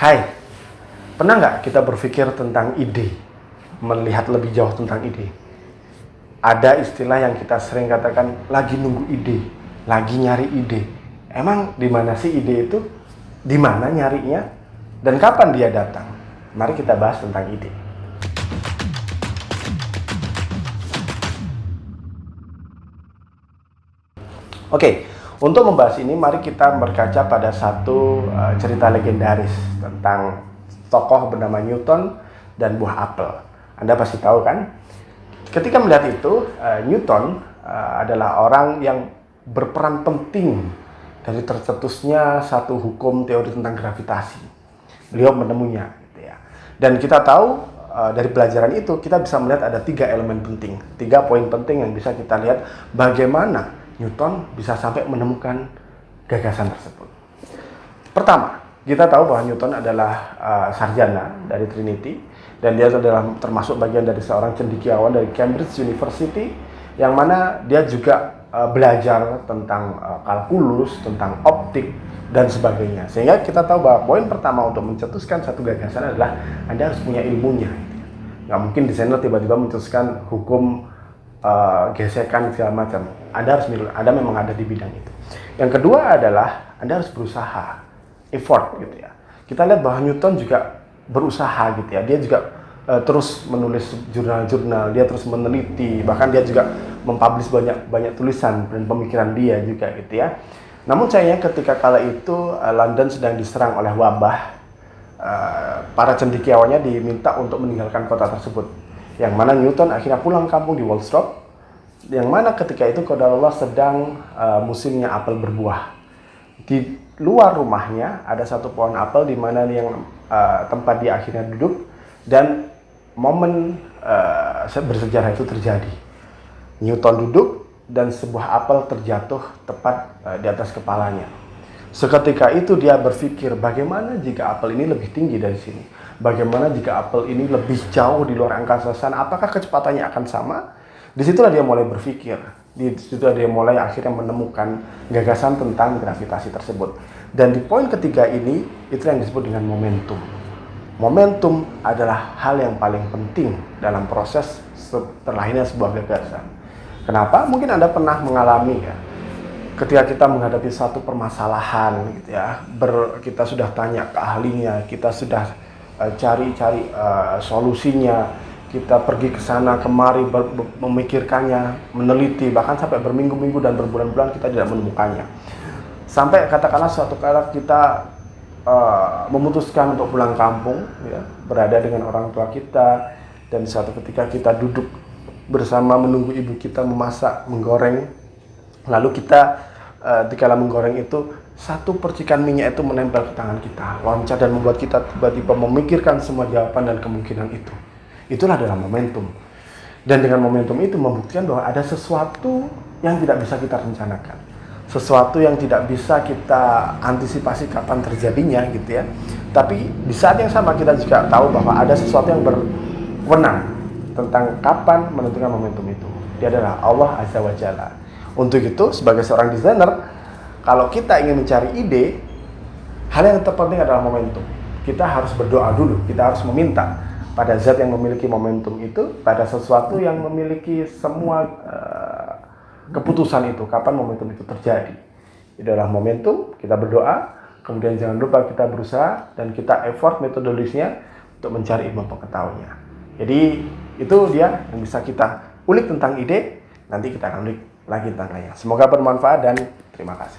Hai, pernah nggak kita berpikir tentang ide, melihat lebih jauh tentang ide? Ada istilah yang kita sering katakan, lagi nunggu ide, lagi nyari ide. Emang di mana sih ide itu? Di mana nyarinya? Dan kapan dia datang? Mari kita bahas tentang ide. Oke, untuk membahas ini mari kita berkaca pada satu cerita legendaris tentang tokoh bernama Newton dan buah apel. Anda pasti tahu kan? Ketika melihat itu, Newton adalah orang yang berperan penting dari tercetusnya satu hukum teori tentang gravitasi. Beliau menemunya, gitu ya. Dan kita tahu dari pelajaran itu kita bisa melihat ada 3 elemen penting, 3 poin penting yang bisa kita lihat bagaimana Newton bisa sampai menemukan gagasan tersebut. Pertama, kita tahu bahwa Newton adalah sarjana dari Trinity dan dia adalah termasuk bagian dari seorang cendekiawan dari Cambridge University yang mana dia juga belajar tentang kalkulus, tentang optik dan sebagainya. Sehingga kita tahu bahwa poin pertama untuk mencetuskan satu gagasan adalah Anda harus punya ilmunya. Nggak mungkin desainer tiba-tiba mencetuskan hukum gesekan segala macam. Anda memang ada di bidang itu. Yang kedua adalah Anda harus berusaha, effort gitu ya. Kita lihat bahwa Newton juga berusaha gitu ya. Dia juga terus menulis jurnal-jurnal, dia terus meneliti, bahkan dia juga mempublish banyak tulisan dan pemikiran dia juga gitu ya. Namun sayangnya ketika kala itu London sedang diserang oleh wabah, para cendekiawannya diminta untuk meninggalkan kota tersebut. Yang mana Newton akhirnya pulang kampung di Woolsthorpe, yang mana ketika itu qadarullah sedang musimnya apel berbuah. Di luar rumahnya ada satu pohon apel di mana yang tempat dia akhirnya duduk, dan momen bersejarah itu terjadi. Newton duduk dan sebuah apel terjatuh tepat di atas kepalanya. Seketika itu dia berpikir, bagaimana jika apel ini lebih tinggi dari sini? Bagaimana jika apel ini lebih jauh di luar angkasa sana? Apakah kecepatannya akan sama? Disitulah dia mulai berpikir. Disitulah dia mulai akhirnya menemukan gagasan tentang gravitasi tersebut. Dan di poin ketiga ini, itu yang disebut dengan momentum. Momentum adalah hal yang paling penting dalam proses terlahirnya sebuah gagasan. Kenapa? Mungkin Anda pernah mengalami ya, ketika kita menghadapi satu permasalahan gitu ya, kita sudah tanya ke ahlinya, kita sudah cari-cari solusinya, kita pergi ke sana kemari memikirkannya, meneliti, bahkan sampai berminggu-minggu dan berbulan-bulan kita tidak menemukannya. Sampai katakanlah suatu kali kita memutuskan untuk pulang kampung ya, berada dengan orang tua kita, dan suatu ketika kita duduk bersama menunggu ibu kita memasak, menggoreng, lalu kita dikala menggoreng itu, satu percikan minyak itu menempel ke tangan kita, loncat dan membuat kita tiba-tiba memikirkan semua jawaban dan kemungkinan itu. Itulah adalah momentum. Dan dengan momentum itu membuktikan bahwa ada sesuatu yang tidak bisa kita rencanakan, sesuatu yang tidak bisa kita antisipasi kapan terjadinya gitu ya. Tapi di saat yang sama kita juga tahu bahwa ada sesuatu yang berwenang tentang kapan menentukan momentum itu. Dia adalah Allah Azza wa Jalla. Untuk itu, sebagai seorang desainer, kalau kita ingin mencari ide, hal yang terpenting adalah momentum. Kita harus berdoa dulu, kita harus meminta pada zat yang memiliki momentum itu, pada sesuatu yang memiliki semua keputusan itu, kapan momentum itu terjadi. Itu adalah momentum, kita berdoa, kemudian jangan lupa kita berusaha, dan kita effort metodologisnya untuk mencari ilmu pengetahuannya. Jadi, itu dia yang bisa kita ulik tentang ide, nanti kita akan ulik lagi tentangnya. Semoga bermanfaat dan terima kasih.